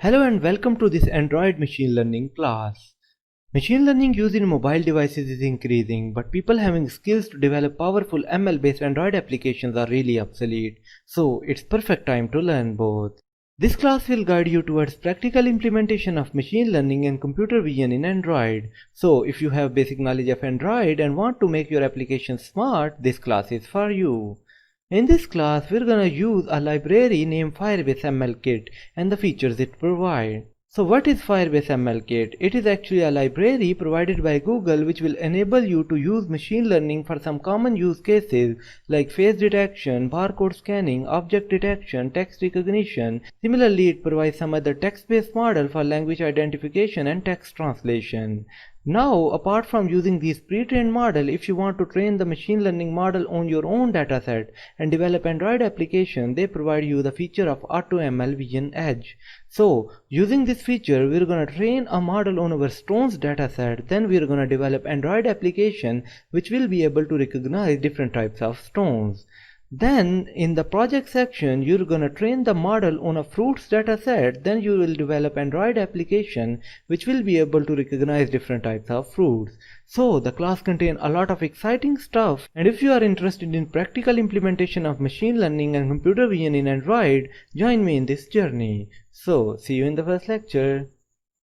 Hello and welcome to this Android machine learning class. Machine learning used in mobile devices is increasing, but people having skills to develop powerful ML-based Android applications are really obsolete, so it's perfect time to learn both. This class will guide you towards practical implementation of machine learning and computer vision in Android. So if you have basic knowledge of Android and want to make your application smart, this class is for you. In this class, we're gonna use a library named Firebase ML Kit and the features it provides. So what is Firebase ML Kit? It is actually a library provided by Google which will enable you to use machine learning for some common use cases like face detection, barcode scanning, object detection, text recognition. Similarly, it provides some other text-based model for language identification and text translation. Now, apart from using these pre-trained models, if you want to train the machine learning model on your own dataset and develop Android application, they provide you the feature of AutoML Vision Edge. So, using this feature, we're gonna train a model on our stones dataset, then we're gonna develop Android application which will be able to recognize different types of stones. Then in the project section, you're gonna train the model on a fruits dataset, then you will develop Android application which will be able to recognize different types of fruits. So the class contains a lot of exciting stuff, and if you are interested in practical implementation of machine learning and computer vision in Android, join me in this journey. So see you in the first lecture.